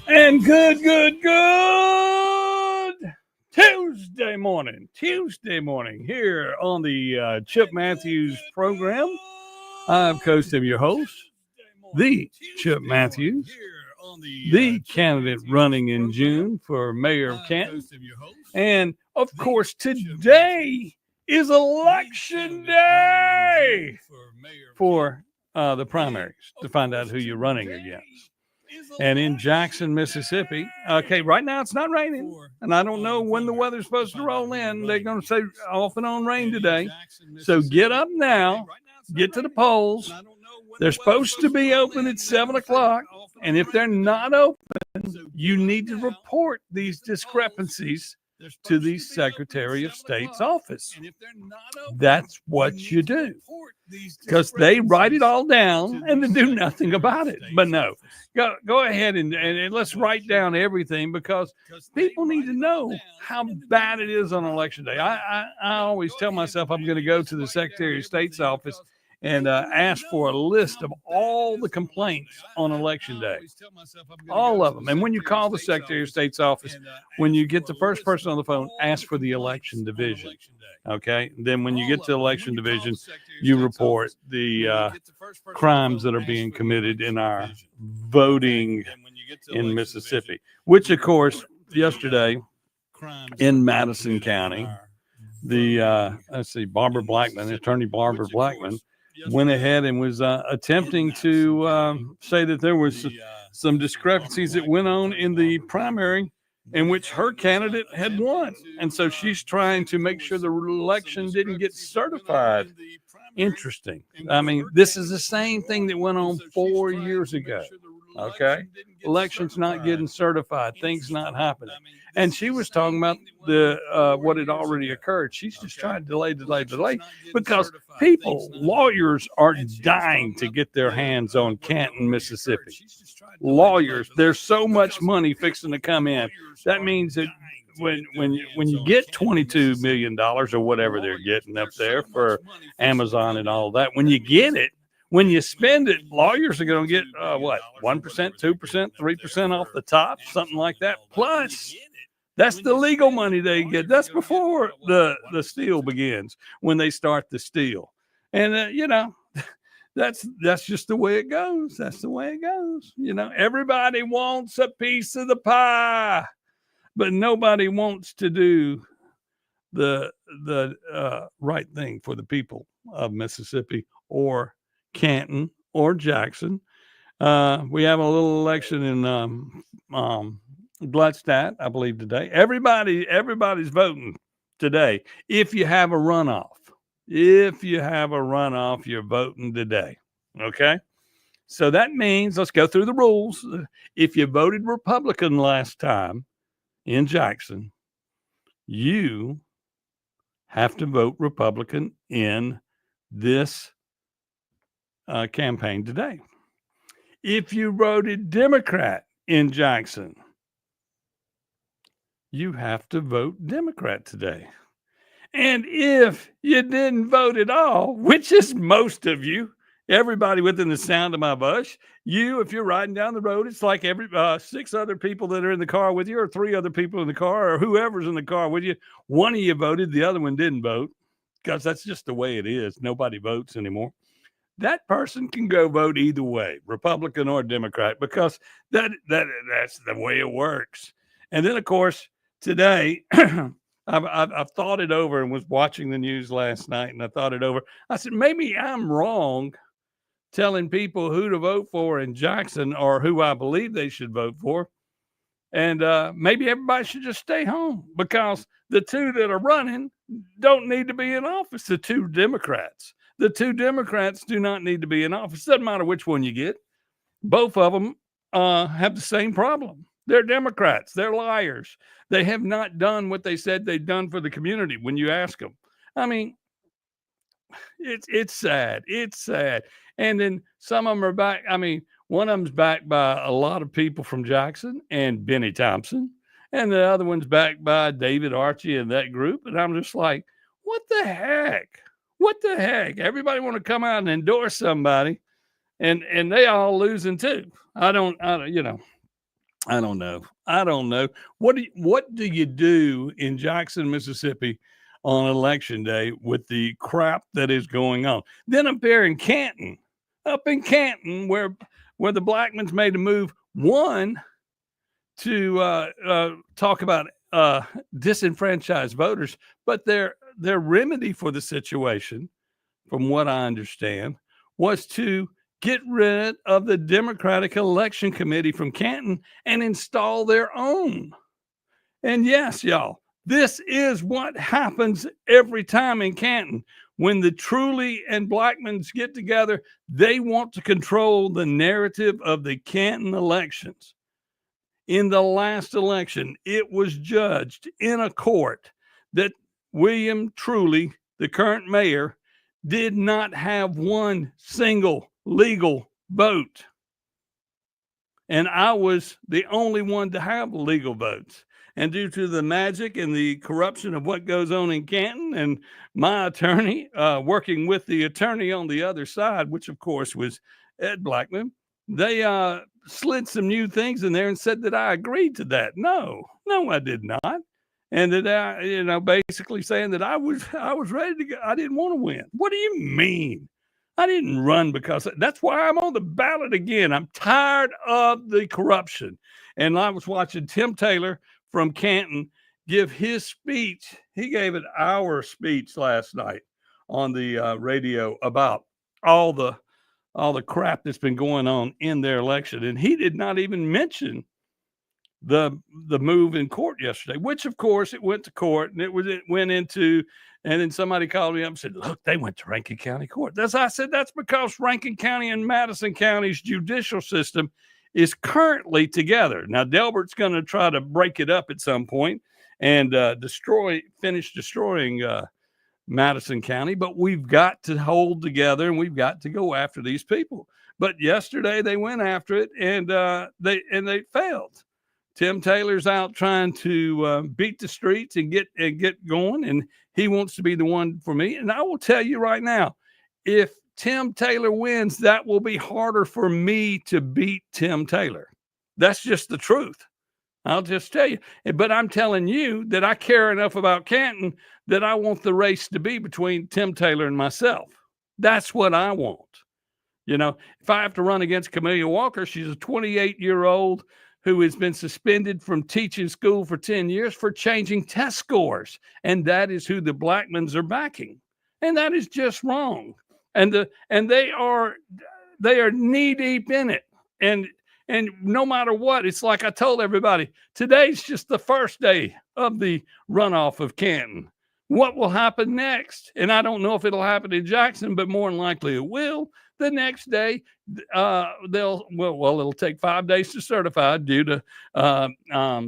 And good Tuesday morning here on the Chip Matthews program. I'm Coach Tim, your host, the Chip Matthews, the candidate running in June for mayor of Canton. And of course, today is election day for the primaries to find out who you're running against. And in Jackson, Mississippi, okay, right now it's not raining, and I don't know when the weather's supposed to roll in. They're going to say off and on rain today. So get up now, get to the polls. They're supposed to be open at 7 o'clock, and if they're not open, you need to report these discrepancies to the Secretary of State's office. That's what you do, because they write it all down and they do nothing about it. But no, go ahead and let's write down everything, because people need to know how bad it is on election day. I always tell myself I'm going to go to the Secretary of State's office and ask for a list of all the complaints on election day, all of them. And when you call the Secretary of State's office, when you get the first person on the phone, ask for the election division. Okay. Then when you get to the election division, you report the crimes that are being committed in our voting in Mississippi, which of course, yesterday in Madison County, the Attorney Barbara Blackman went ahead and was attempting to say that there was some discrepancies that went on in the primary in which her candidate had won. And so she's trying to make sure the election didn't get certified. Interesting. I mean, this is the same thing that went on 4 years ago. Okay. Elections not getting certified, things not happening. And she was talking about the what had already occurred. She's just trying to delay, because lawyers are dying to get their hands on Canton, Mississippi. Lawyers, there's so much money fixing to come in. That means that when you get $22 million or whatever they're getting up there for Amazon and all that, when you get it, when you spend it, lawyers are going to get 1%, 2%, 3% off the top, something like that. Plus, that's the legal money they get. That's before the steal begins, when they start the steal. And that's just the way it goes. That's the way it goes. Everybody wants a piece of the pie, but nobody wants to do the right thing for the people of Mississippi or Canton or Jackson. We have a little election in Gluckstadt, I believe, today. Everybody's voting today. If you have a runoff, you're voting today. Okay. So that means, let's go through the rules. If you voted Republican last time in Jackson, you have to vote Republican in this campaign today. If you voted Democrat in Jackson, you have to vote Democrat today. And if you didn't vote at all, which is most of you, everybody within the sound of my voice, if you're riding down the road, it's like every 6 other people that are in the car with you, or 3 other people in the car, or whoever's in the car with you. One of you voted, the other one didn't vote, because that's just the way it is. Nobody votes anymore. That person can go vote either way, Republican or Democrat, because that's the way it works. And then, of course, today, I've thought it over and was watching the news last night, and I thought it over. I said, maybe I'm wrong telling people who to vote for in Jackson, or who I believe they should vote for. And maybe everybody should just stay home, because the 2 that are running don't need to be in office. The 2 Democrats do not need to be in office. Doesn't matter which one you get. Both of them have the same problem. They're Democrats. They're liars. They have not done what they said they've done for the community when you ask them. I mean, it's sad. It's sad. And then some of them are back. I mean, one of them's backed by a lot of people from Jackson and Benny Thompson. And the other one's backed by David Archie and that group. And I'm just like, what the heck? What the heck? Everybody want to come out and endorse somebody, and they all losing too. I don't you know. I don't know. I don't know. What do you do in Jackson, Mississippi on election day with the crap that is going on? Then up there in Canton, where the Blackmans made a move, one, to talk about disenfranchised voters, but their remedy for the situation, from what I understand, was to get rid of the Democratic Election Committee from Canton and install their own. And yes, y'all, this is what happens every time in Canton. When the Truly and Blackmans get together, they want to control the narrative of the Canton elections. In the last election, it was judged in a court that William Truly, the current mayor, did not have one single legal vote. And I was the only one to have legal votes. And due to the magic and the corruption of what goes on in Canton, and my attorney working with the attorney on the other side, which of course was Ed Blackman, they slid some new things in there and said that I agreed to that. No, I did not. And that I, basically saying that I was ready to go. I didn't want to win. What do you mean? I didn't run because that's why I'm on the ballot again. I'm tired of the corruption. And I was watching Tim Taylor from Canton give his speech. He gave an hour speech last night on the radio about all the crap that's been going on in their election. And he did not even mention the move in court yesterday, which of course it went to court, and it went into, and then somebody called me up and said, look, they went to Rankin County Court. I said, that's because Rankin County and Madison County's judicial system is currently together. Now, Delbert's going to try to break it up at some point and finish destroying Madison County, but we've got to hold together and we've got to go after these people. But yesterday they went after it and they failed. Tim Taylor's out trying to beat the streets and get going, and he wants to be the one for me. And I will tell you right now, if Tim Taylor wins, that will be harder for me to beat Tim Taylor. That's just the truth. I'll just tell you. But I'm telling you that I care enough about Canton that I want the race to be between Tim Taylor and myself. That's what I want. If I have to run against Camelia Walker, she's a 28-year-old who has been suspended from teaching school for 10 years for changing test scores. And that is who the Blackmans are backing. And that is just wrong. And they are knee deep in it. And no matter what, it's like I told everybody, today's just the first day of the runoff of Canton. What will happen next? And I don't know if it'll happen in Jackson, but more than likely it will. The next day, it'll take 5 days to certify due to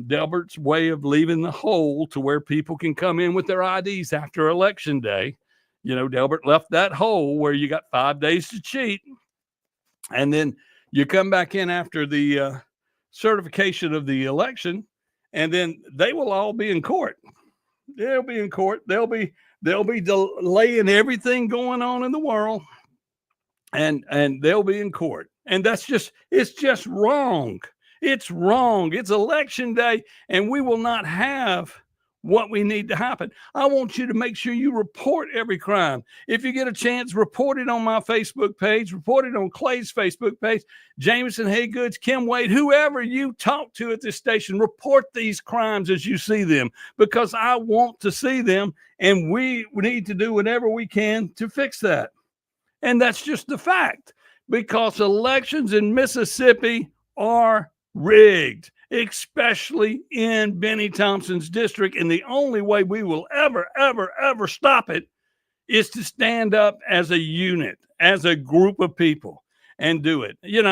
Delbert's way of leaving the hole to where people can come in with their IDs after Election Day. Delbert left that hole where you got 5 days to cheat. And then you come back in after the certification of the election, and then they will all be in court. They'll be in court. They'll be delaying everything going on in the world. And they'll be in court. And it's just wrong. It's wrong. It's Election Day, and we will not have what we need to happen. I want you to make sure you report every crime. If you get a chance, report it on my Facebook page, report it on Clay's Facebook page, Jameson Haygoods, Kim Wade, whoever you talk to at this station, report these crimes as you see them, because I want to see them, and we need to do whatever we can to fix that. And that's just the fact, because elections in Mississippi are rigged, especially in Benny Thompson's district. And the only way we will ever, ever, ever stop it is to stand up as a unit, as a group of people, and do it. The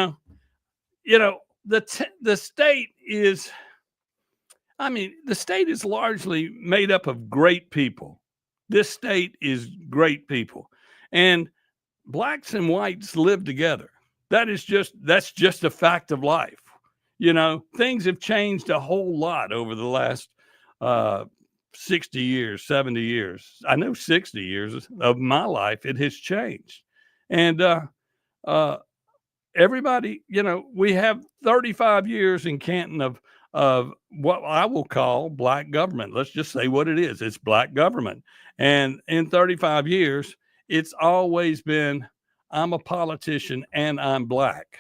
state is, the state is largely made up of great people. This state is great people. And blacks and whites live together. That's just a fact of life. Things have changed a whole lot over the last 60 years, 70 years, I know 60 years of my life, it has changed. And everybody, we have 35 years in Canton of what I will call black government. Let's just say what it is. It's black government. And in 35 years, it's always been, I'm a politician and I'm black.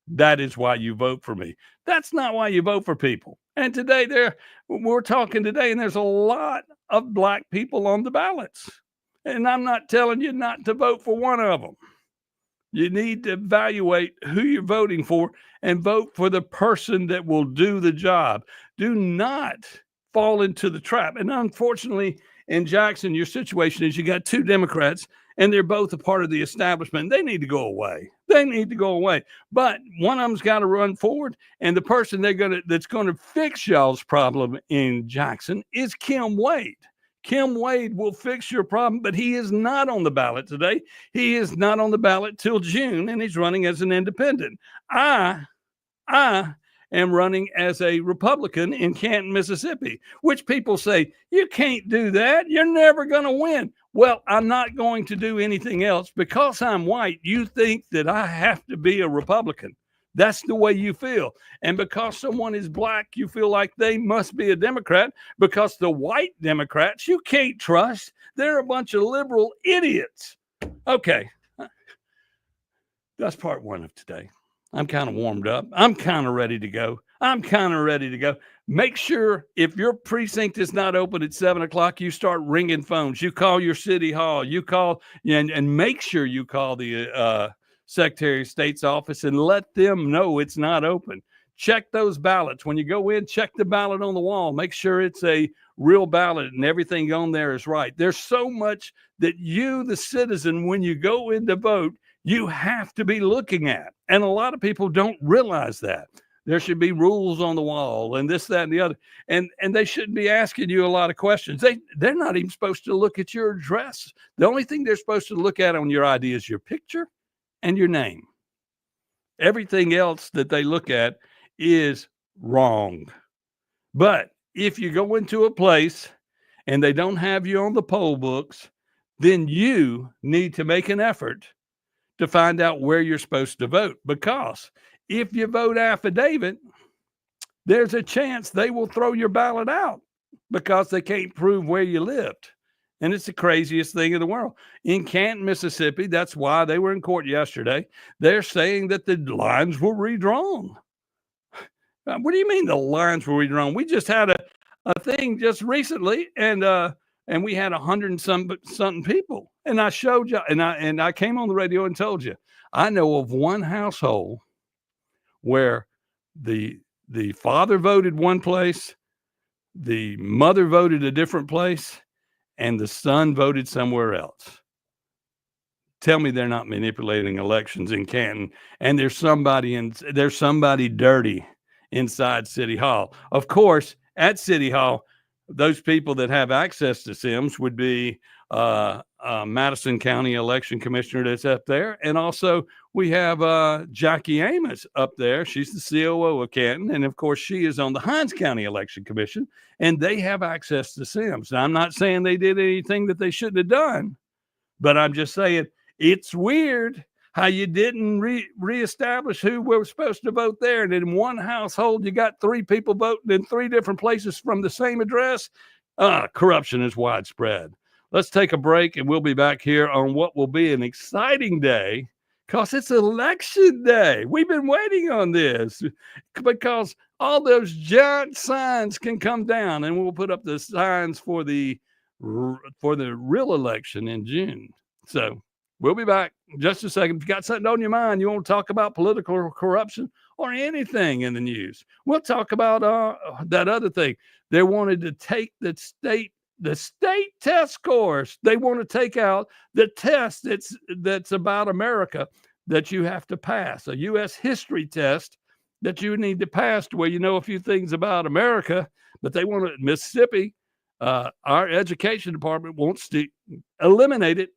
That is why you vote for me. That's not why you vote for people. And today we're talking today, and there's a lot of black people on the ballots. And I'm not telling you not to vote for one of them. You need to evaluate who you're voting for and vote for the person that will do the job. Do not fall into the trap. And unfortunately, in Jackson, your situation is you got two Democrats and they're both a part of the establishment. They need to go away. They need to go away. But one of them's got to run forward. And the person that's going to fix y'all's problem in Jackson is Kim Wade. Kim Wade will fix your problem, but he is not on the ballot today. He is not on the ballot till June, and he's running as an independent. I am running as a Republican in Canton, Mississippi, which people say, you can't do that. You're never going to win. Well, I'm not going to do anything else. Because I'm white, you think that I have to be a Republican. That's the way you feel. And because someone is black, you feel like they must be a Democrat, because the white Democrats you can't trust. They're a bunch of liberal idiots. Okay. That's part one of today. I'm kind of warmed up. I'm kind of ready to go. Make sure if your precinct is not open at 7 o'clock, you start ringing phones. You call your city hall. You call and make sure you call the Secretary of State's office and let them know it's not open. Check those ballots. When you go in, check the ballot on the wall. Make sure it's a real ballot and everything on there is right. There's so much that you, the citizen, when you go in to vote, you have to be looking at. And a lot of people don't realize that. There should be rules on the wall and this, that, and the other. And they shouldn't be asking you a lot of questions. They're not even supposed to look at your address. The only thing they're supposed to look at on your ID is your picture and your name. Everything else that they look at is wrong. But if you go into a place and they don't have you on the poll books, then you need to make an effort to find out where you're supposed to vote. Because if you vote affidavit, there's a chance they will throw your ballot out because they can't prove where you lived. And it's the craziest thing in the world. In Canton, Mississippi, that's why they were in court yesterday. They're saying that the lines were redrawn. What do you mean the lines were redrawn? We just had a thing just recently, and we had 100 and something people. And I showed you, and I came on the radio and told you, I know of one household where the father voted one place, the mother voted a different place, and the son voted somewhere else. Tell me they're not manipulating elections in Canton, and there's somebody dirty inside City Hall. Of course, at City Hall, those people that have access to Sims would be Madison County Election Commissioner that's up there. And also we have Jackie Amos up there. She's the COO of Canton. And of course, she is on the Hinds County Election Commission, and they have access to Sims. Now, I'm not saying they did anything that they shouldn't have done, but I'm just saying it's weird how you didn't reestablish who were supposed to vote there. And in one household, you got 3 people voting in 3 different places from the same address. Corruption is widespread. Let's take a break, and we'll be back here on what will be an exciting day, because it's election day. We've been waiting on this because all those giant signs can come down, and we'll put up the signs for the real election in June. So we'll be back in just a second. If you got something on your mind, you want to talk about political corruption or anything in the news, we'll talk about that other thing. They wanted to take the state test scores. They want to take out the test that's about America that you have to pass, a U.S. history test that you need to pass to where you know a few things about America. But they want to, Mississippi, our education department wants to eliminate it.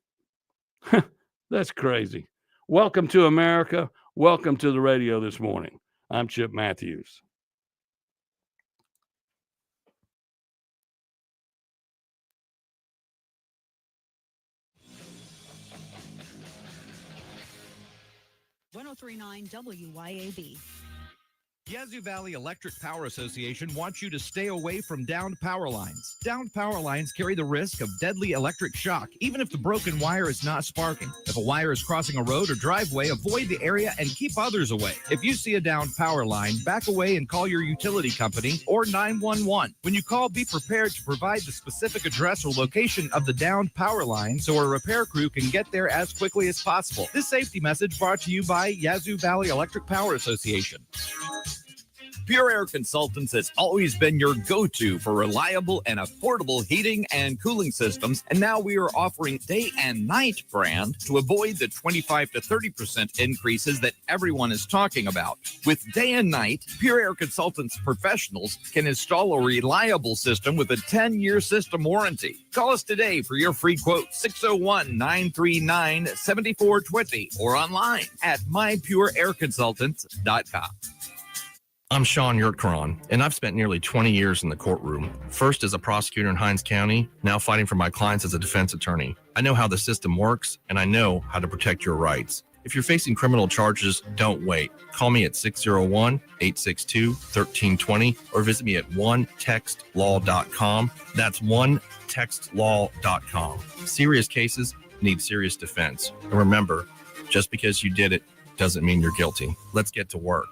That's crazy. Welcome to America. Welcome to the radio this morning. I'm Chip Matthews. 1039 WYAB. Yazoo Valley Electric Power Association wants you to stay away from downed power lines. Downed power lines carry the risk of deadly electric shock, even if the broken wire is not sparking. If a wire is crossing a road or driveway, avoid the area and keep others away. If you see a downed power line, back away and call your utility company or 911. When you call, be prepared to provide the specific address or location of the downed power line so a repair crew can get there as quickly as possible. This safety message brought to you by Yazoo Valley Electric Power Association. Pure Air Consultants has always been your go-to for reliable and affordable heating and cooling systems, and now we are offering day and night brand to avoid the 25 to 30% increases that everyone is talking about. With day and night, Pure Air Consultants professionals can install a reliable system with a 10-year system warranty. Call us today for your free quote, 601-939-7420, or online at mypureairconsultants.com. I'm Sean Yurtkaran, and I've spent nearly 20 years in the courtroom, first as a prosecutor in Hinds County, now fighting for my clients as a defense attorney. I know how the system works, and I know how to protect your rights. If you're facing criminal charges, don't wait. Call me at 601-862-1320 or visit me at onetextlaw.com. That's onetextlaw.com. Serious cases need serious defense. And remember, just because you did it doesn't mean you're guilty. Let's get to work.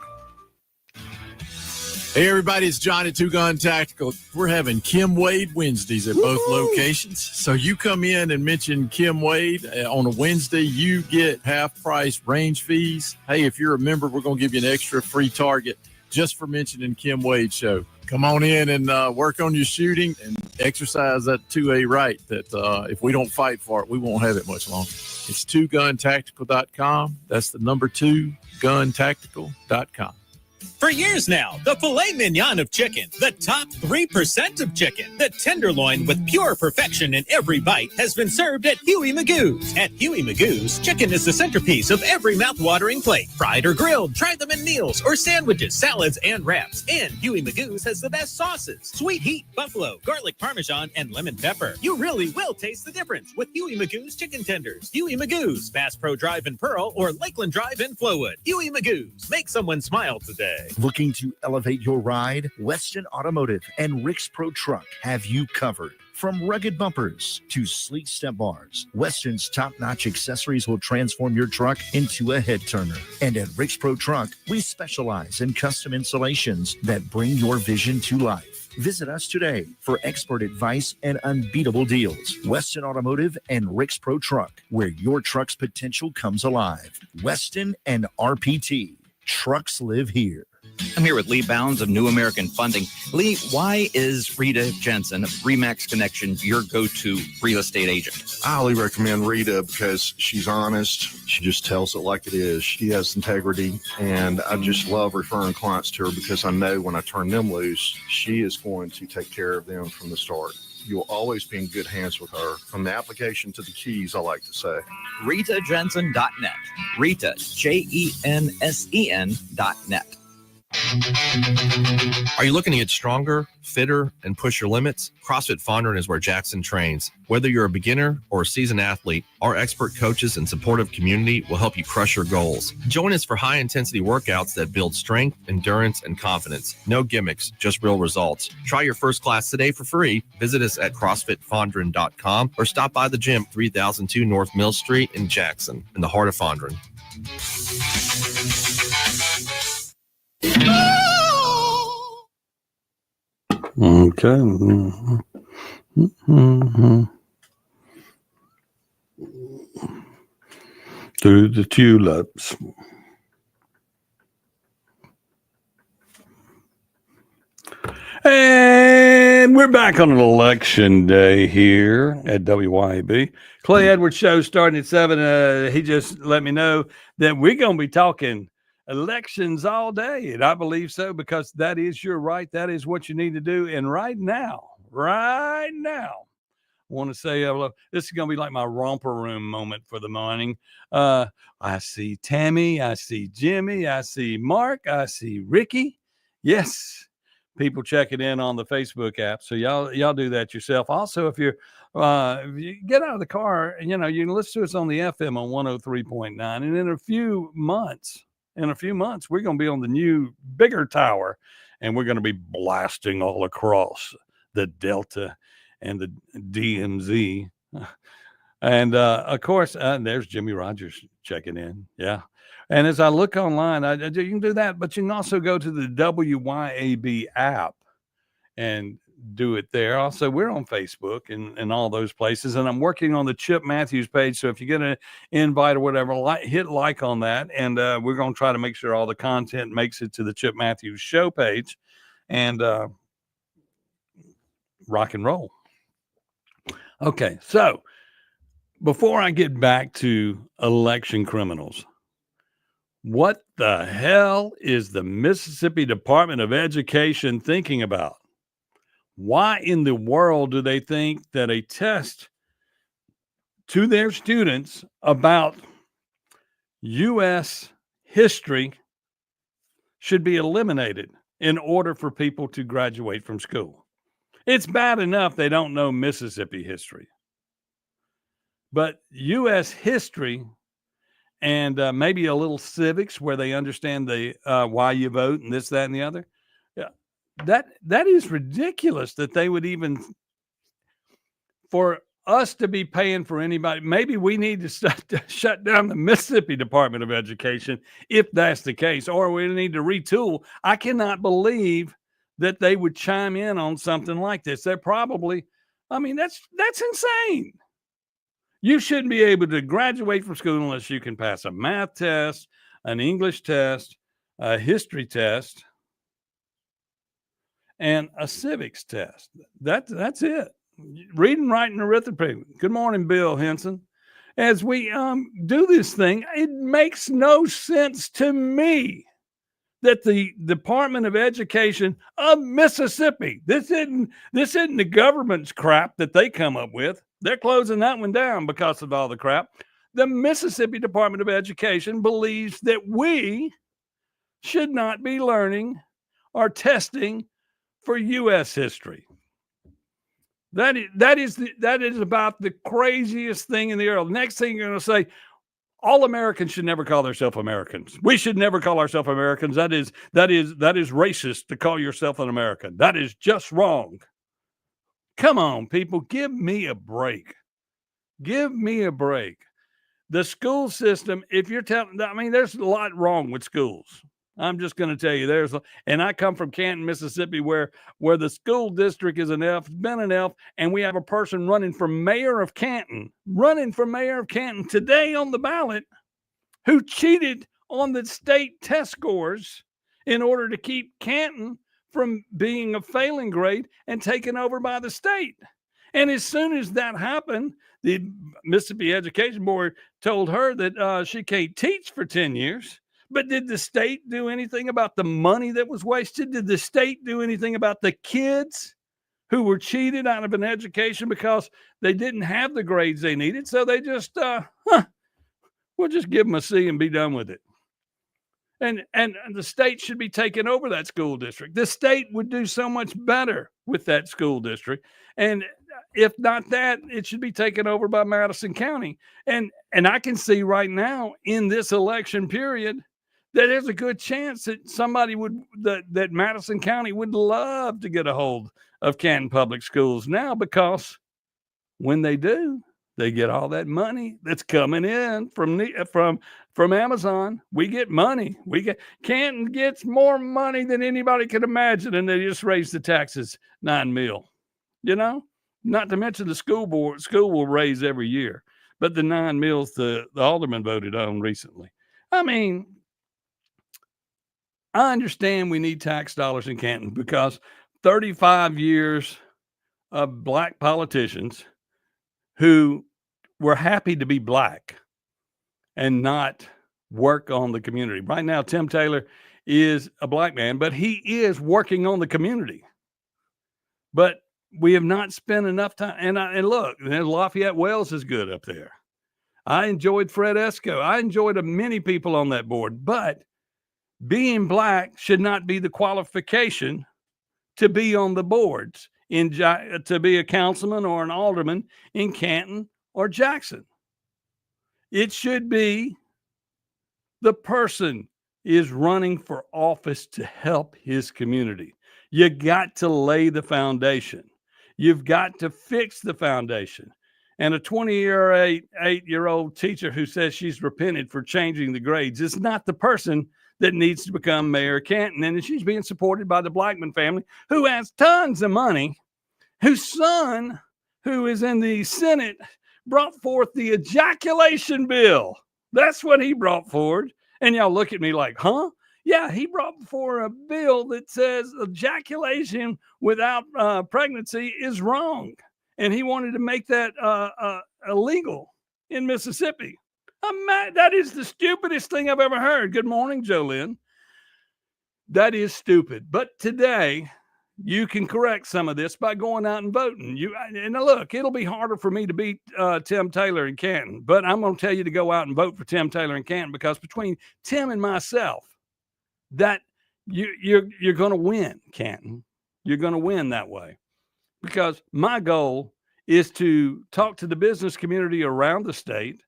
Hey, everybody, it's John at Two Gun Tactical. We're having Kim Wade Wednesdays at both locations. So you come in and mention Kim Wade on a Wednesday, you get half-price range fees. Hey, if you're a member, we're going to give you an extra free target just for mentioning Kim Wade Show. Come on in and work on your shooting and exercise that 2A right that if we don't fight for it, we won't have it much longer. It's twoguntactical.com. That's the number 2guntactical.com. For years now, the filet mignon of chicken, the top 3% of chicken, the tenderloin with pure perfection in every bite has been served at Huey Magoo's. At Huey Magoo's, chicken is the centerpiece of every mouth-watering plate. Fried or grilled, try them in meals or sandwiches, salads, and wraps. And Huey Magoo's has the best sauces: sweet heat, buffalo, garlic parmesan, and lemon pepper. You really will taste the difference with Huey Magoo's chicken tenders. Huey Magoo's, Bass Pro Drive in Pearl or Lakeland Drive in Flowood. Huey Magoo's, make someone smile today. Looking to elevate your ride? Weston Automotive and Rick's Pro Truck have you covered. From rugged bumpers to sleek step bars, Weston's top-notch accessories will transform your truck into a head-turner. And at Rick's Pro Truck, we specialize in custom installations that bring your vision to life. Visit us today for expert advice and unbeatable deals. Weston Automotive and Rick's Pro Truck, where your truck's potential comes alive. Weston and RPT. Trucks live here. I'm here with Lee Bounds of New American Funding. Lee, why is Rita Jensen of Remax Connection your go-to real estate agent? I highly recommend Rita because she's honest. She just tells it like it is. She has integrity, and I just love referring clients to her because I know when I turn them loose, she is going to take care of them from the start. You'll always be in good hands with her. From the application to the keys, I like to say. RitaJensen.net. Rita, JENSEN.net. Are you looking to get stronger, fitter, and push your limits? CrossFit Fondren is where Jackson trains. Whether you're a beginner or a seasoned athlete, our expert coaches and supportive community will help you crush your goals. Join us for high-intensity workouts that build strength, endurance, and confidence. No gimmicks, just real results. Try your first class today for free. Visit us at CrossFitFondren.com or stop by the gym, 3002 North Mill Street in Jackson, in the heart of Fondren. Okay. Through the tulips. And we're back on an election day here at WYAB. Clay Edwards show starting at 7. He just let me know that we're going to be talking elections all day, and I believe so because that is your right. That is what you need to do. And right now, I want to say this is going to be like my romper room moment for the morning. I see Tammy, I see Jimmy, I see Mark, I see Ricky. Yes, people checking in on the Facebook app. So y'all do that yourself. Also, if you're if you get out of the car, and you can listen to us on the FM on 103.9, and in a few months, we're going to be on the new, bigger tower, and we're going to be blasting all across the Delta and the DMZ. And of course, there's Jimmy Rogers checking in. Yeah. And as I look online, you can do that, but you can also go to the WYAB app and do it there. Also, we're on Facebook and all those places. And I'm working on the Chip Matthews page. So if you get an invite or whatever, hit like on that. And we're going to try to make sure all the content makes it to the Chip Matthews show page. And rock and roll. Okay, so before I get back to election criminals, what the hell is the Mississippi Department of Education thinking about? Why in the world do they think that a test to their students about U.S. history should be eliminated in order for people to graduate from school? It's bad enough they don't know Mississippi history. But U.S. history and maybe a little civics where they understand the why you vote and this, that, and the other. Yeah, that is ridiculous that they would even, for us to be paying for anybody. Maybe we need to shut down the Mississippi Department of Education if that's the case, or we need to retool. I cannot believe that they would chime in on something like this. They're probably, that's insane. You shouldn't be able to graduate from school unless you can pass a math test, an English test, a history test, and a civics test. That's it. Reading, writing, arithmetic. Good morning, Bill Henson. As we do this thing, it makes no sense to me that the Department of Education of Mississippi, this isn't the government's crap that they come up with. They're closing that one down because of all the crap. The Mississippi Department of Education believes that we should not be learning or testing for U.S. history. That is about the craziest thing in the world. Next thing you're going to say, all Americans should never call themselves Americans. We should never call ourselves Americans. That is racist to call yourself an American. That is just wrong. Come on, people, give me a break. Give me a break. The school system, if you're telling, there's a lot wrong with schools. I'm just going to tell you, and I come from Canton, Mississippi, where the school district is an F, been an F, and we have a person running for mayor of Canton today on the ballot who cheated on the state test scores in order to keep Canton from being a failing grade and taken over by the state. And as soon as that happened, the Mississippi Education Board told her that she can't teach for 10 years. But did the state do anything about the money that was wasted? Did the state do anything about the kids who were cheated out of an education because they didn't have the grades they needed? So they just, we'll just give them a C and be done with it. And the state should be taking over that school district. The state would do so much better with that school district. And if not that, it should be taken over by Madison County. And I can see right now in this election period that there's a good chance that that Madison County would love to get a hold of Canton Public Schools now, because when they do, they get all that money that's coming in from Amazon. We get money. Canton gets more money than anybody could imagine, and they just raise the taxes $9 million. Not to mention the school will raise every year, but the $9 million the alderman voted on recently. I understand we need tax dollars in Canton because 35 years of black politicians who were happy to be black and not work on the community. Right now, Tim Taylor is a black man, but he is working on the community. But we have not spent enough time. And look, Lafayette Wells is good up there. I enjoyed Fred Esco. I enjoyed many people on that board, but being black should not be the qualification to be on the boards. to be a councilman or an alderman in Canton or Jackson. It should be the person is running for office to help his community. You got to lay the foundation. You've got to fix the foundation. And a 28-year-old teacher who says she's repented for changing the grades is not the person that needs to become mayor of Canton. And she's being supported by the Blackman family, who has tons of money, whose son, who is in the Senate, brought forth the ejaculation bill. That's what he brought forward. And y'all look at me like, huh? Yeah, he brought forward a bill that says ejaculation without pregnancy is wrong. And he wanted to make that illegal in Mississippi. That is the stupidest thing I've ever heard. Good morning, Jolynn. That is stupid. But today, you can correct some of this by going out and voting. And look, it'll be harder for me to beat Tim Taylor in Canton, but I'm going to tell you to go out and vote for Tim Taylor in Canton, because between Tim and myself, that you're going to win, Canton. You're going to win that way, because my goal is to talk to the business community around the state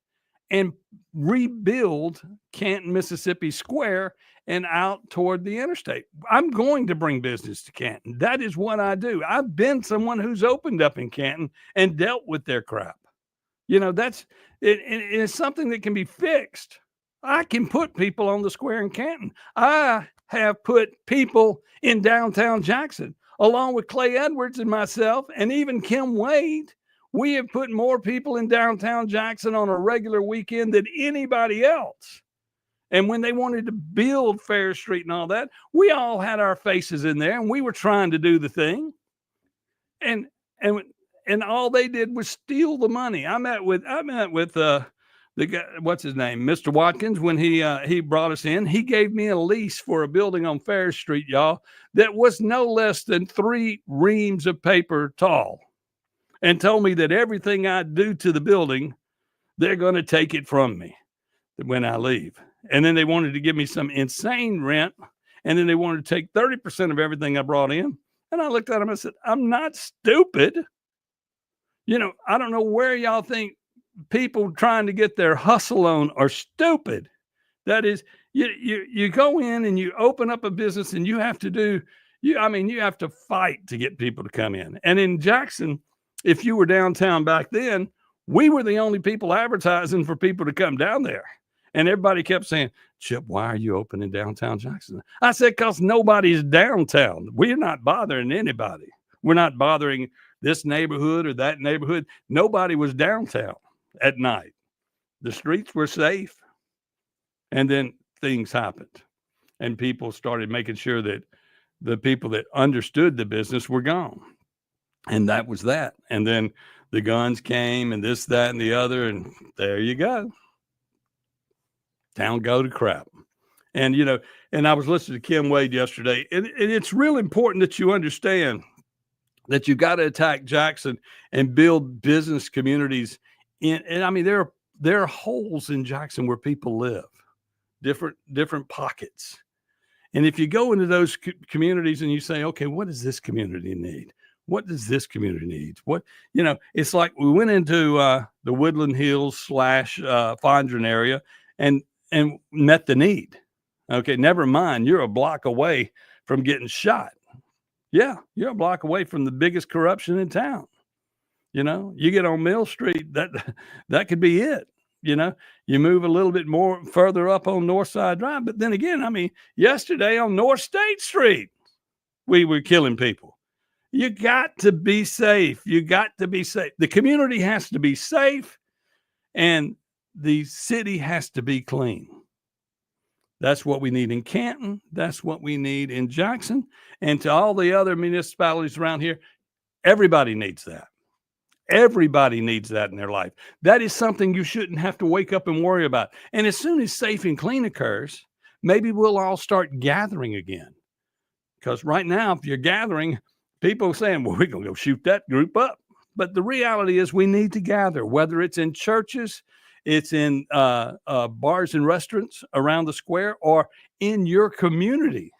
and rebuild Canton, Mississippi Square and out toward the interstate. I'm going to bring business to Canton. That is what I do. I've been someone who's opened up in Canton and dealt with their crap. You know, it's something that can be fixed. I can put people on the square in Canton. I have put people in downtown Jackson, along with Clay Edwards and myself, and even Kim Wade. We have put more people in downtown Jackson on a regular weekend than anybody else. And when they wanted to build Fair Street and all that, we all had our faces in there, and we were trying to do the thing. And all they did was steal the money. I met with the guy, what's his name, Mr. Watkins, when he brought us in. He gave me a lease for a building on Fair Street, y'all, that was no less than 3 reams of paper tall, and told me that everything I do to the building, they're going to take it from me when I leave. And then they wanted to give me some insane rent, and then they wanted to take 30% of everything I brought in. And I looked at them and I said, I'm not stupid. You know, I don't know where y'all think people trying to get their hustle on are stupid. That is, you go in and you open up a business, and you have to you have to fight to get people to come in. And in Jackson, if you were downtown back then, we were the only people advertising for people to come down there. And everybody kept saying, Chip, why are you opening downtown Jackson? I said, because nobody's downtown. We're not bothering anybody. We're not bothering this neighborhood or that neighborhood. Nobody was downtown at night. The streets were safe. And then things happened. And people started making sure that the people that understood the business were gone. And that was that. And then the guns came, and this, that, and the other. And there you go. Town go to crap. And, you know, and I was listening to Kim Wade yesterday, and it's real important that you understand that you got to attack Jackson and build business communities and I mean, there are holes in Jackson where people live, different pockets. And if you go into those communities and you say, okay, what does this community need? What does this community need? What, you know, it's like we went into the Woodland Hills / Fondren area and met the need. Okay, never mind, you're a block away from getting shot. Yeah, you're a block away from the biggest corruption in town. You know, you get on Mill Street, that could be it. You know, you move a little bit more further up on Northside Drive. But then again, I mean, yesterday on North State Street, we were killing people. You got to be safe. You got to be safe. The community has to be safe, and the city has to be clean. That's what we need in Canton. That's what we need in Jackson. And to all the other municipalities around here, everybody needs that. Everybody needs that in their life. That is something you shouldn't have to wake up and worry about. And as soon as safe and clean occurs, maybe we'll all start gathering again. Because right now, if you're gathering, people are saying, well, we're going to go shoot that group up. But the reality is we need to gather, whether it's in churches, it's in bars and restaurants around the square, or in your community.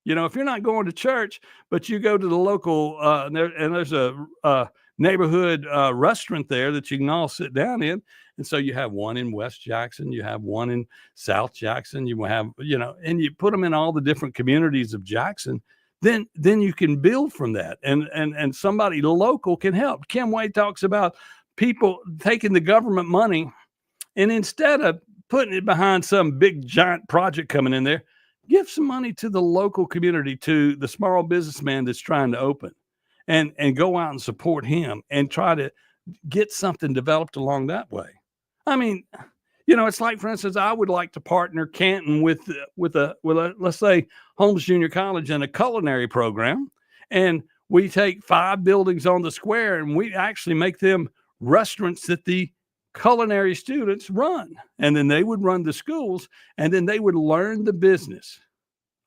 You know, if you're not going to church, but you go to the local, there's a neighborhood restaurant there that you can all sit down in. And so you have one in West Jackson, you have one in South Jackson, you have, and you put them in all the different communities of Jackson. Then you can build from that, and somebody local can help. Kim Wade talks about people taking the government money, and instead of putting it behind some big giant project coming in there, give some money to the local community, to the small businessman that's trying to open, and go out and support him and try to get something developed along that way. I mean, it's like, for instance, I would like to partner Canton with let's say Holmes Junior College and a culinary program, and we take 5 buildings on the square and we actually make them restaurants that the culinary students run, and then they would run the schools, and then they would learn the business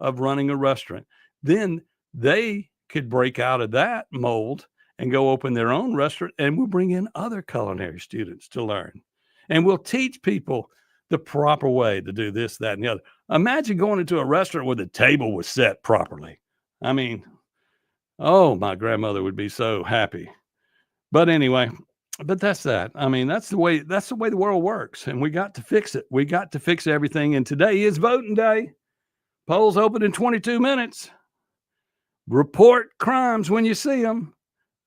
of running a restaurant. Then they could break out of that mold and go open their own restaurant, and we'll bring in other culinary students to learn, and we'll teach people the proper way to do this, that, and the other. Imagine going into a restaurant where the table was set properly. I mean, oh, my grandmother would be so happy. But anyway, but that's that. I mean, that's the way the world works, and we got to fix it. We got to fix everything, and today is voting day. Polls open in 22 minutes. Report crimes when you see them.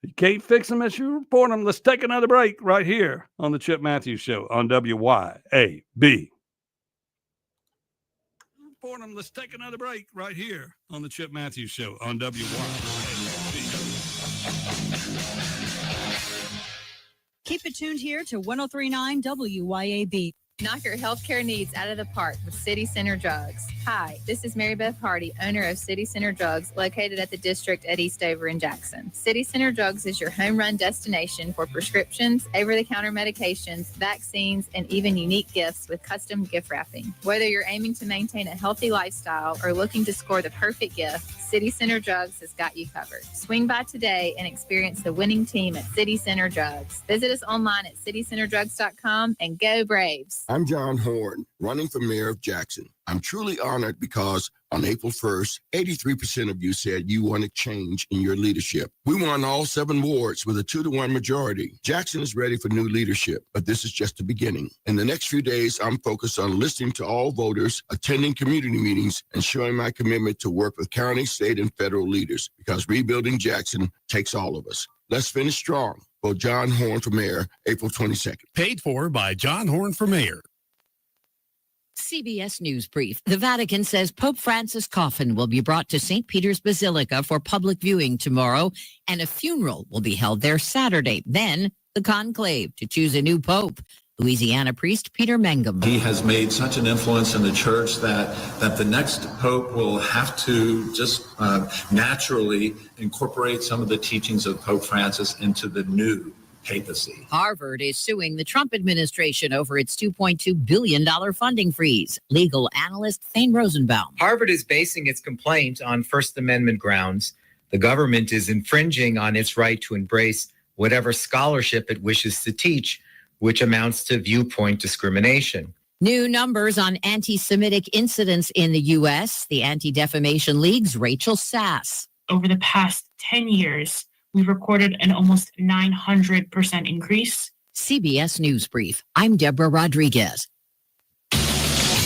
You can't fix them as you report them. Let's take another break right here on the Chip Matthews Show on WYAB. Let's take another break right here on the Chip Matthews Show on WYAB. Keep it tuned here to 103.9 WYAB. Knock your healthcare needs out of the park with City Center Drugs. Hi, this is Mary Beth Hardy, owner of City Center Drugs, located at the District at Eastover in Jackson. City Center Drugs is your home run destination for prescriptions, over-the-counter medications, vaccines, and even unique gifts with custom gift wrapping. Whether you're aiming to maintain a healthy lifestyle or looking to score the perfect gift, City Center Drugs has got you covered. Swing by today and experience the winning team at City Center Drugs. Visit us online at citycenterdrugs.com and go Braves. I'm John Horn, running for mayor of Jackson. I'm truly honored because on April 1st, 83% of you said you wanted change in your leadership. We won all 7 wards with a 2-to-1 majority. Jackson is ready for new leadership, but this is just the beginning. In the next few days, I'm focused on listening to all voters, attending community meetings, and showing my commitment to work with county, state, and federal leaders, because rebuilding Jackson takes all of us. Let's finish strong. Vote John Horn for mayor, April 22nd. Paid for by John Horn for mayor. CBS News Brief. The Vatican says Pope Francis' coffin will be brought to St. Peter's Basilica for public viewing tomorrow, and a funeral will be held there Saturday. Then the conclave to choose a new pope. Louisiana priest Peter Mangum. He has made such an influence in the church that the next pope will have to just naturally incorporate some of the teachings of Pope Francis into the new papacy. Harvard is suing the Trump administration over its $2.2 billion funding freeze. Legal analyst Thane Rosenbaum. Harvard is basing its complaint on First Amendment grounds. The government is infringing on its right to embrace whatever scholarship it wishes to teach, which amounts to viewpoint discrimination. New numbers on anti-Semitic incidents in the U.S. The Anti-Defamation League's Rachel Sass. Over the past 10 years, we've recorded an almost 900% increase. CBS News Brief. I'm Deborah Rodriguez.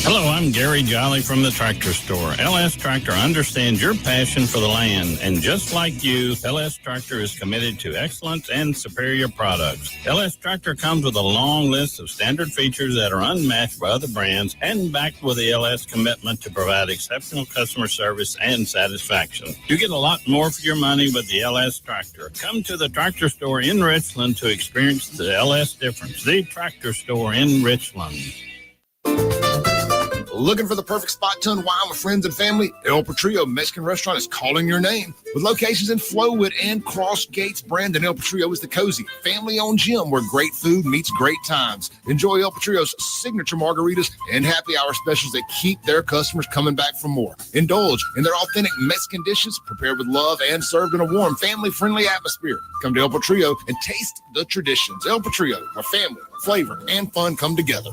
Hello, I'm Gary Jolly from the Tractor Store. LS Tractor understands your passion for the land, and just like you, LS Tractor is committed to excellence and superior products. LS Tractor comes with a long list of standard features that are unmatched by other brands, and backed with the LS commitment to provide exceptional customer service and satisfaction. You get a lot more for your money with the LS Tractor. Come to the Tractor Store in Richland to experience the LS difference. The Tractor Store in Richland. Looking for the perfect spot to unwind with friends and family? El Patrio Mexican Restaurant is calling your name. With locations in Flowood and Cross Gates, Brandon, El Patrio is the cozy, family-owned gym where great food meets great times. Enjoy El Patrio's signature margaritas and happy hour specials that keep their customers coming back for more. Indulge in their authentic Mexican dishes prepared with love and served in a warm, family-friendly atmosphere. Come to El Patrio and taste the traditions. El Patrio, where family, flavor, and fun come together.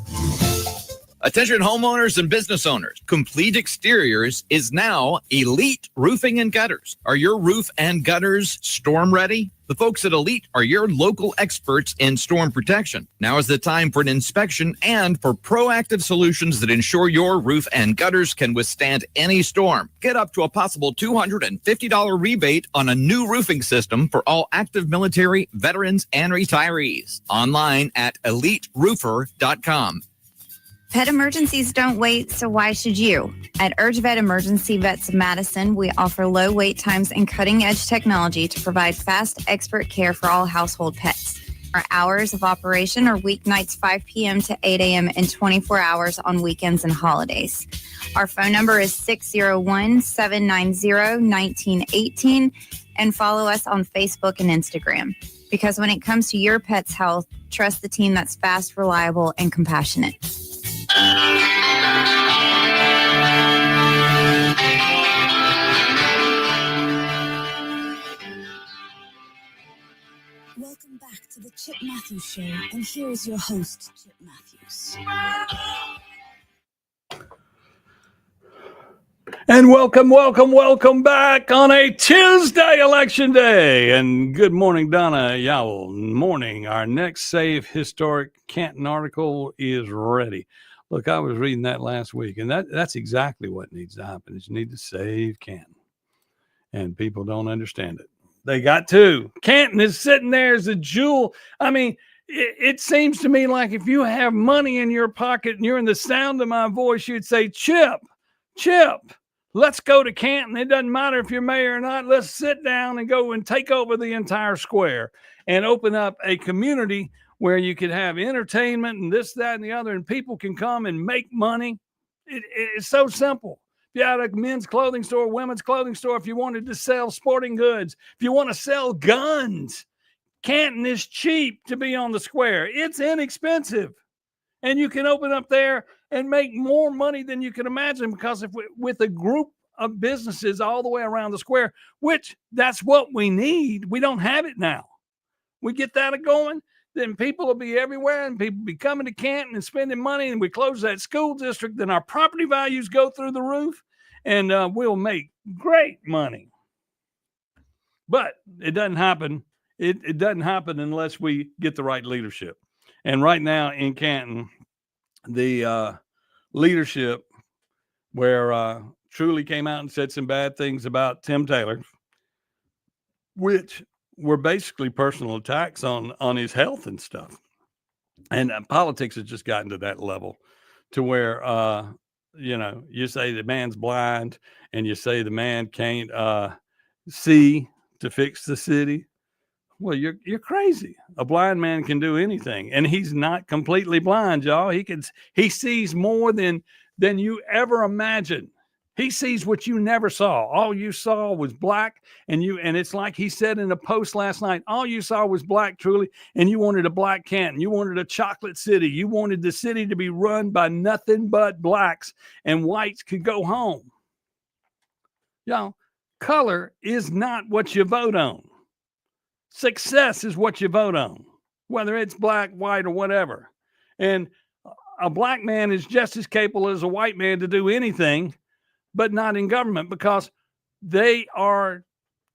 Attention homeowners and business owners. Complete Exteriors is now Elite Roofing and Gutters. Are your roof and gutters storm ready? The folks at Elite are your local experts in storm protection. Now is the time for an inspection and for proactive solutions that ensure your roof and gutters can withstand any storm. Get up to a possible $250 rebate on a new roofing system for all active military, veterans, and retirees. Online at eliteroofer.com. Pet emergencies don't wait, so why should you? At Urge Vet Emergency Vets of Madison, we offer low wait times and cutting-edge technology to provide fast, expert care for all household pets. Our hours of operation are weeknights 5 p.m. to 8 a.m. and 24 hours on weekends and holidays. Our phone number is 601-790-1918 and follow us on Facebook and Instagram. Because when it comes to your pet's health, trust the team that's fast, reliable, and compassionate. Welcome back to the Chip Matthews Show, and here is your host, Chip Matthews. And welcome back on a Tuesday, Election Day. And good morning, Donna Yowell. Morning. Our next Save Historic Canton article is ready. Look, I was reading that last week, and that's exactly what needs to happen. Is you need to save Canton. And people don't understand it. They got to. Canton is sitting there as a jewel. I mean, it seems to me like if you have money in your pocket and you're in the sound of my voice, you'd say, Chip, let's go to Canton. It doesn't matter if you're mayor or not. Let's sit down and go and take over the entire square and open up a community where you could have entertainment and this, that, and the other, and people can come and make money. It's so simple. If you had a men's clothing store, women's clothing store, if you wanted to sell sporting goods, if you want to sell guns, Canton is cheap to be on the square. It's inexpensive. And you can open up there and make more money than you can imagine, because if with a group of businesses all the way around the square, which that's what we need. We don't have it now. We get that going, then people will be everywhere and people be coming to Canton and spending money, and we close that school district, then our property values go through the roof, and we'll make great money. But it doesn't happen. It doesn't happen unless we get the right leadership. And right now in Canton, the leadership where Truly came out and said some bad things about Tim Taylor, which were basically personal attacks on his health and stuff. And politics has just gotten to that level to where, you say the man's blind and you say the man can't see to fix the city. Well, you're crazy. A blind man can do anything, and he's not completely blind, y'all. He sees more than you ever imagined. He sees what you never saw. All you saw was black, and it's like he said in a post last night, all you saw was black, Truly, and you wanted a black Canton. You wanted a chocolate city. You wanted the city to be run by nothing but blacks, and whites could go home. Y'all, color is not what you vote on. Success is what you vote on, whether it's black, white, or whatever. And a black man is just as capable as a white man to do anything, but not in government, because they are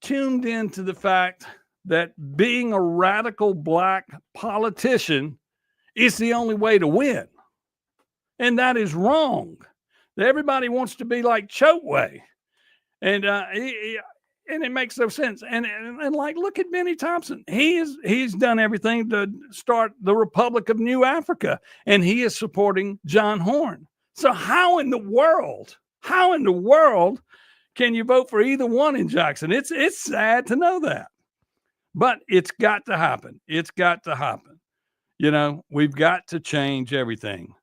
tuned into the fact that being a radical black politician is the only way to win. And that is wrong. Everybody wants to be like Chokwe. And it makes no sense. And like, look at Benny Thompson. He's done everything to start the Republic of New Africa, and he is supporting John Horn. So how in the world can you vote for either one in Jackson? It's sad to know that, but it's got to happen. It's got to happen. We've got to change everything.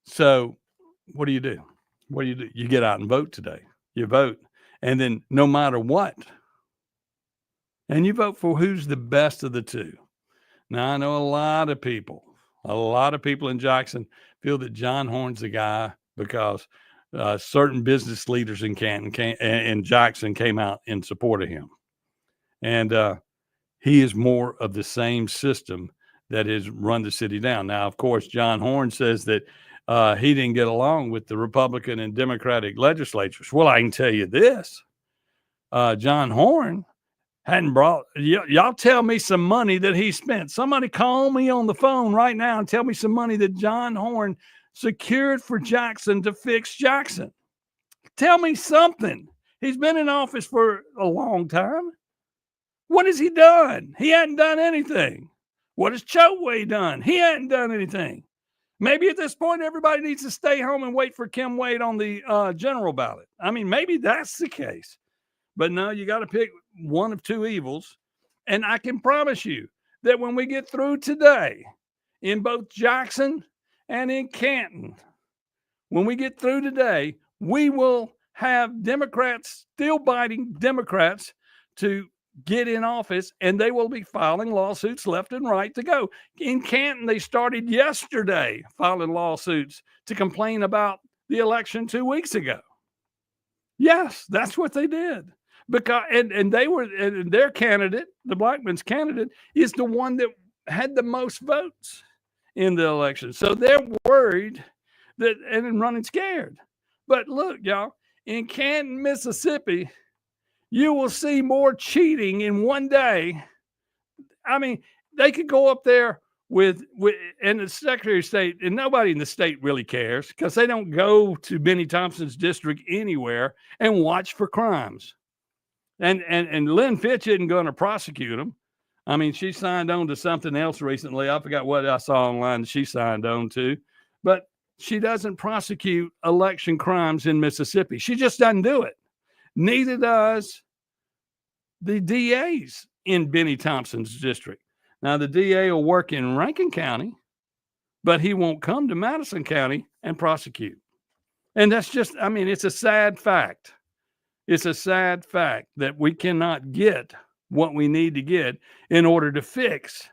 So what do you do? You get out and vote today. You vote. And then no matter what, and you vote for who's the best of the two. Now, I know a lot of people in Jackson feel that John Horn's the guy because certain business leaders in Canton and Jackson came out in support of him. And he is more of the same system that has run the city down. Now, of course, John Horn says that he didn't get along with the Republican and Democratic legislatures. Well, I can tell you this. John Horn hadn't brought, y'all tell me some money that he spent. Somebody call me on the phone right now and tell me some money that John Horn secured for Jackson to fix Jackson. Tell me something. He's been in office for a long time. What has he done? He hadn't done anything. What has Chokwe done? He hadn't done anything. Maybe at this point, everybody needs to stay home and wait for Kim Wade on the general ballot. I mean, maybe that's the case. But no, you got to pick one of two evils. And I can promise you that when we get through today, in both Jackson and in Canton, when we get through today, we will have Democrats, still biting Democrats, to get in office, and they will be filing lawsuits left and right to go. In Canton, they started yesterday filing lawsuits to complain about the election 2 weeks ago. Yes, that's what they did. Because and they were, and their candidate, the Blackman's candidate, is the one that had the most votes in the election. So they're worried that and running scared. But look, y'all, in Canton, Mississippi, you will see more cheating in one day. I mean, they could go up there with and the Secretary of State, and nobody in the state really cares because they don't go to Benny Thompson's district anywhere and watch for crimes. And Lynn Fitch isn't going to prosecute them. I mean, she signed on to something else recently. I forgot what I saw online that she signed on to, but she doesn't prosecute election crimes in Mississippi. She just doesn't do it. Neither does the DAs in Benny Thompson's district. Now, the DA will work in Rankin County, but he won't come to Madison County and prosecute. And that's just, I mean, it's a sad fact. It's a sad fact that we cannot get what we need to get in order to fix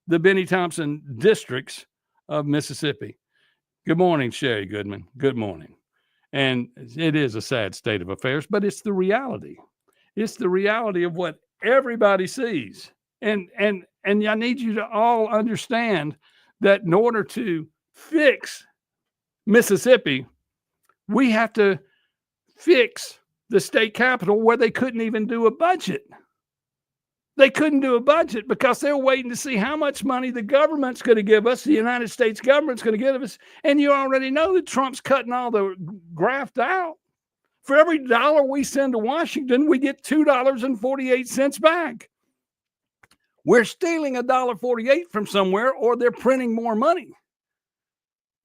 the Benny Thompson districts of Mississippi. Good morning, Sherry Goodman. Good morning. And it is a sad state of affairs, but it's the reality. It's the reality of what everybody sees. And I need you to all understand that in order to fix Mississippi, we have to fix the state capitol where they couldn't even do a budget. They couldn't do a budget because they're waiting to see how much money the government's going to give us, the United States government's going to give us. And you already know that Trump's cutting all the graft out. For every dollar we send to Washington, we get $2.48 back. We're stealing $1.48 from somewhere, or they're printing more money.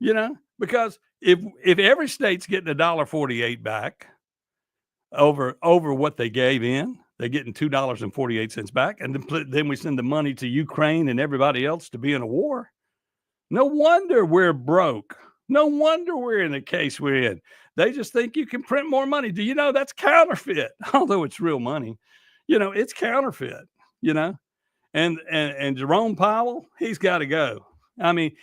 You know, because if every state's getting $1.48 back over what they gave in, they're getting $2.48 back, and then we send the money to Ukraine and everybody else to be in a war. No wonder we're broke. No wonder we're in the case we're in. They just think you can print more money. Do you know that's counterfeit? Although it's real money, you know, it's counterfeit, you know. And Jerome Powell, he's got to go. I mean,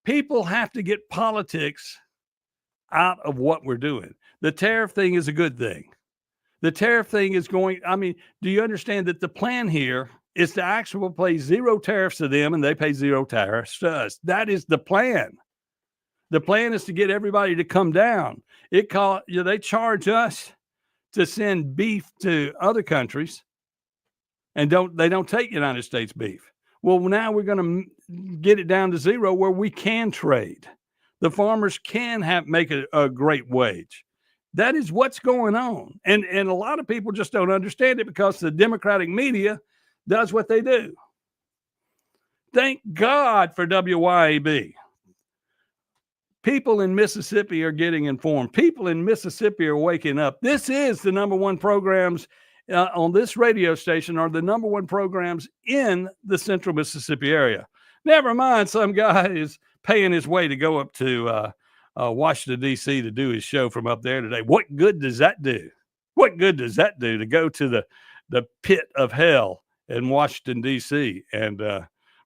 people have to get politics out of what we're doing. The tariff thing is a good thing. The tariff thing is going, I mean, do you understand that the plan here is to actually pay zero tariffs to them and they pay zero tariffs to us? That is the plan. The plan is to get everybody to come down. They charge us to send beef to other countries, and they don't take United States beef. Well, now we're going to get it down to zero where we can trade. The farmers can make a great wage. That is what's going on. And a lot of people just don't understand it because the Democratic media does what they do. Thank God for WYAB. People in Mississippi are getting informed. People in Mississippi are waking up. This is the number one programs on this radio station are the number one programs in the central Mississippi area. Never mind some guy is paying his way to go up to Washington, D.C. to do his show from up there today. What good does that do? What good does that do to go to the pit of hell in Washington, D.C. and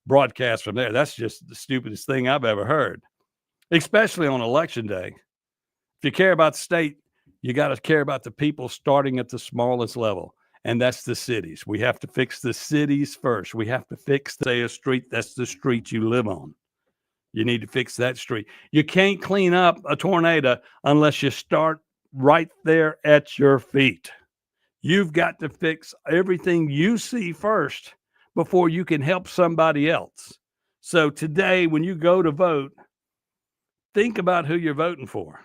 broadcast from there? That's just the stupidest thing I've ever heard, especially on election day. If you care about the state, you got to care about the people starting at the smallest level. and that's the cities. We have to fix the cities first. We have to fix, say, a street. That's the street you live on. You need to fix that street. You can't clean up a tornado unless you start right there at your feet. You've got to fix everything you see first before you can help somebody else. So today, when you go to vote, think about who you're voting for.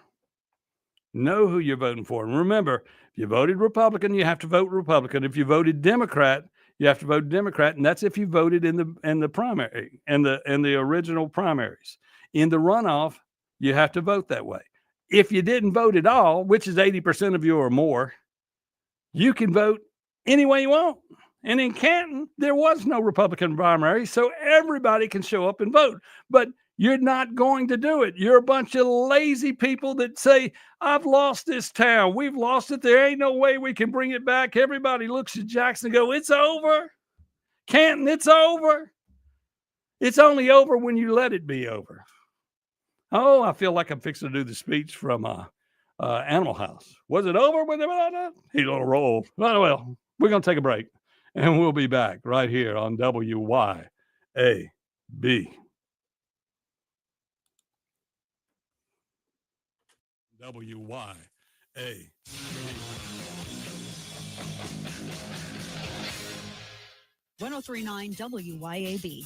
Know who you're voting for. And remember, if you voted Republican, you have to vote Republican. If you voted Democrat, you have to vote Democrat, and that's if you voted in the primary and the original primaries. In the runoff, you have to vote that way. If you didn't vote at all, which is 80% of you or more, you can vote any way you want. And in Canton, there was no Republican primary, so everybody can show up and vote. But you're not going to do it. You're a bunch of lazy people that say, I've lost this town. We've lost it. There ain't no way we can bring it back. Everybody looks at Jackson and go, it's over. Canton, it's over. It's only over when you let it be over. Oh, I feel like I'm fixing to do the speech from Animal House. Was it over when they were on that? He little roll. Well, we're going to take a break, and we'll be back right here on WYAB. WYAB. 1039 WYAB.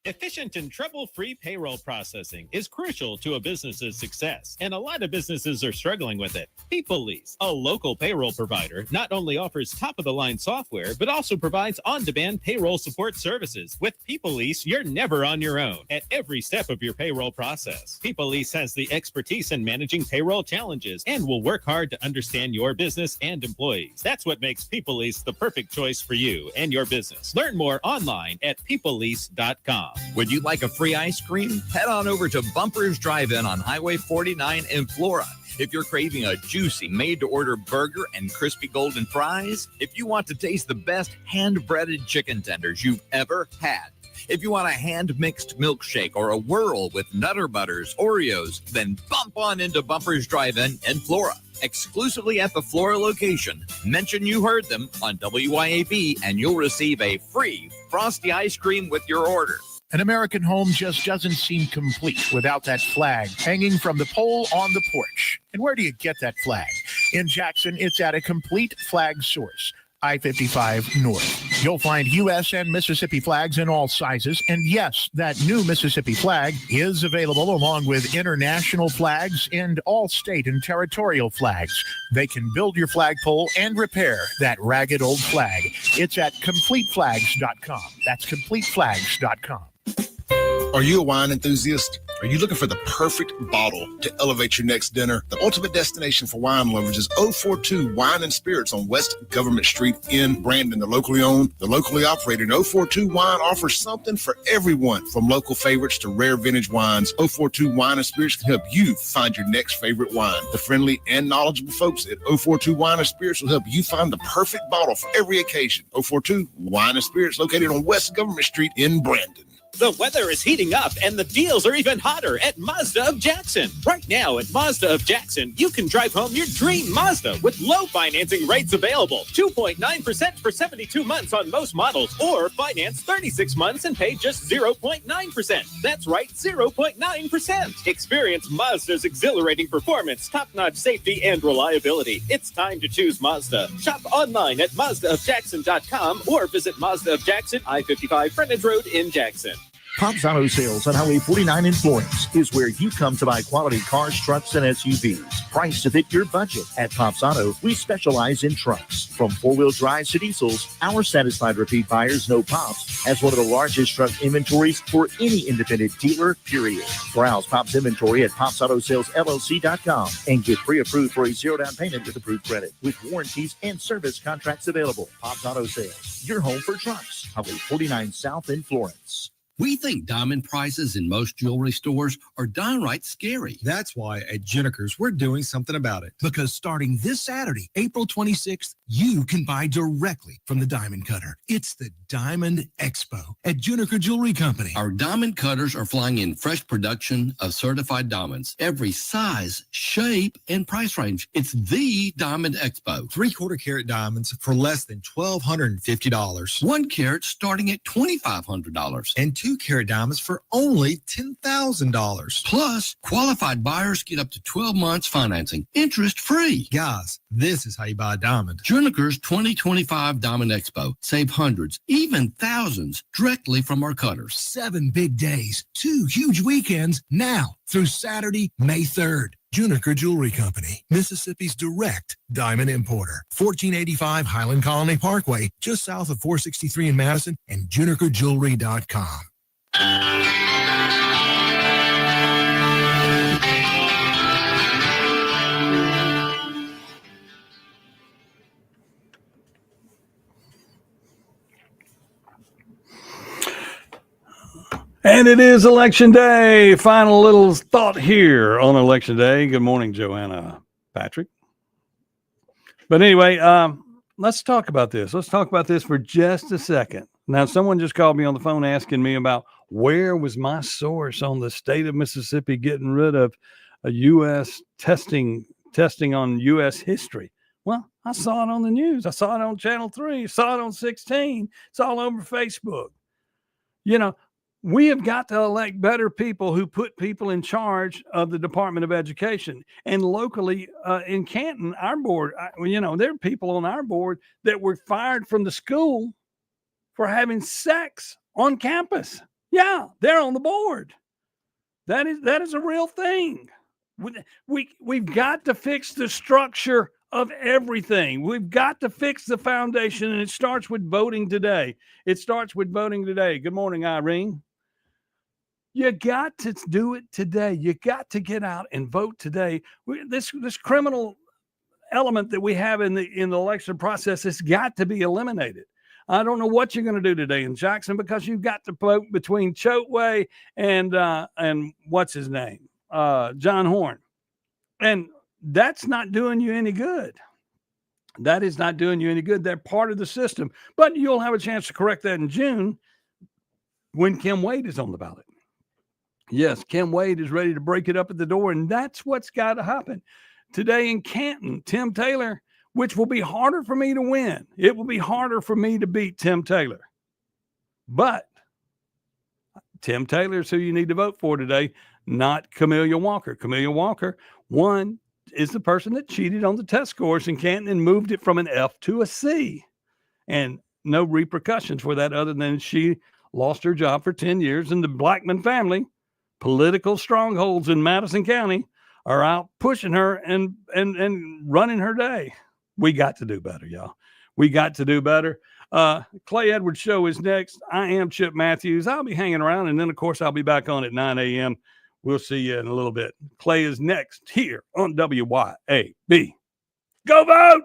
Efficient and trouble-free payroll processing is crucial to a business's success, and a lot of businesses are struggling with it. PeopleLease, a local payroll provider, not only offers top-of-the-line software, but also provides on-demand payroll support services. With PeopleLease, you're never on your own at every step of your payroll process. PeopleLease has the expertise in managing payroll challenges and will work hard to understand your business and employees. That's what makes PeopleLease the perfect choice for you and your business. Learn more online at peoplelease.com. Would you like a free ice cream? Head on over to Bumpers Drive-In on Highway 49 in Flora. If you're craving a juicy made-to-order burger and crispy golden fries, if you want to taste the best hand-breaded chicken tenders you've ever had, if you want a hand-mixed milkshake or a whirl with Nutter Butters, Oreos, then bump on into Bumpers Drive-In in Flora. Exclusively at the Flora location. Mention you heard them on WYAB and you'll receive a free frosty ice cream with your order. An American home just doesn't seem complete without that flag hanging from the pole on the porch. And where do you get that flag? In Jackson, it's at a Complete Flag Source, I-55 North. You'll find U.S. and Mississippi flags in all sizes. And yes, that new Mississippi flag is available along with international flags and all state and territorial flags. They can build your flagpole and repair that ragged old flag. It's at CompleteFlags.com. That's CompleteFlags.com. Are you a wine enthusiast? Are you looking for the perfect bottle to elevate your next dinner? The ultimate destination for wine lovers is 042 Wine and Spirits on West Government Street in Brandon. They're locally owned, they're locally operated. 042 Wine offers something for everyone, from local favorites to rare vintage wines. 042 Wine and Spirits can help you find your next favorite wine. The friendly and knowledgeable folks at 042 Wine and Spirits will help you find the perfect bottle for every occasion. 042 Wine and Spirits, located on West Government Street in Brandon. The weather is heating up and the deals are even hotter at Mazda of Jackson. Right now at Mazda of Jackson, you can drive home your dream Mazda with low financing rates available. 2.9% for 72 months on most models, or finance 36 months and pay just 0.9%. That's right, 0.9%. Experience Mazda's exhilarating performance, top-notch safety, and reliability. It's time to choose Mazda. Shop online at MazdaofJackson.com or visit Mazda of Jackson, I-55 Frontage Road in Jackson. Pops Auto Sales on Highway 49 in Florence is where you come to buy quality cars, trucks, and SUVs. Priced to fit your budget. At Pops Auto, we specialize in trucks. From four-wheel drives to diesels, our satisfied repeat buyers know Pops has one of the largest truck inventories for any independent dealer, period. Browse Pops inventory at PopsAutoSalesLLC.com and get pre-approved for a zero down payment with approved credit, with warranties and service contracts available. Pops Auto Sales, your home for trucks. Highway 49 South in Florence. We think diamond prices in most jewelry stores are downright scary. That's why at Juniker's, we're doing something about it. Because starting this Saturday, April 26th, you can buy directly from the Diamond Cutter. It's the Diamond Expo at Juniker Jewelry Company. Our diamond cutters are flying in fresh production of certified diamonds. Every size, shape, and price range. It's the Diamond Expo. 3/4 carat diamonds for less than $1,250. 1 carat starting at $2,500. And 2 carat diamonds for only $10,000. Plus, qualified buyers get up to 12 months financing, interest free. Guys, this is how you buy a diamond. Juniker's 2025 Diamond Expo. Save hundreds, even thousands, directly from our cutters. 7 big days, 2 huge weekends, now through Saturday, May 3rd. Juniker Jewelry Company, Mississippi's direct diamond importer. 1485 Highland Colony Parkway, just south of 463 in Madison, and junikerjewelry.com. And it is Election Day. Final little thought here on Election Day. Good morning, Joanna Patrick. But anyway, let's talk about this. Let's talk about this for just a second. Now, someone just called me on the phone asking me about where was my source on the state of Mississippi getting rid of a U.S. testing on U.S. history. Well, I saw it on the news. I saw it on Channel 3. Saw it on 16. It's all over Facebook. You know, we have got to elect better people who put people in charge of the Department of Education. And locally in Canton, our board, there are people on our board that were fired from the school for having sex on campus. Yeah, they're on the board. That is a real thing. We've got to fix the structure of everything. We've got to fix the foundation, and it starts with voting today. Good morning, Irene. You got to do it today. You got to get out and vote today. This criminal element that we have in the election process has got to be eliminated. I don't know what you're going to do today in Jackson because you've got to vote between Choteway and what's his name, John Horn, and that's not doing you any good. That is not doing you any good. They're part of the system, but you'll have a chance to correct that in June when Kim Wade is on the ballot. Yes, Kim Wade is ready to break it up at the door, and that's what's got to happen. Today in Canton, Tim Taylor, which will be harder for me to win. It will be harder for me to beat Tim Taylor. But Tim Taylor is who you need to vote for today, not Camelia Walker. Camelia Walker, one, is the person that cheated on the test scores in Canton and moved it from an F to a C. And no repercussions for that other than she lost her job for 10 years, and the Blackman family, political strongholds in Madison County, are out pushing her and running her day. We got to do better, y'all. We got to do better. Clay Edwards Show is next. I am Chip Matthews. I'll be hanging around, and then, of course, I'll be back on at 9 a.m. We'll see you in a little bit. Clay is next here on WYAB. Go vote!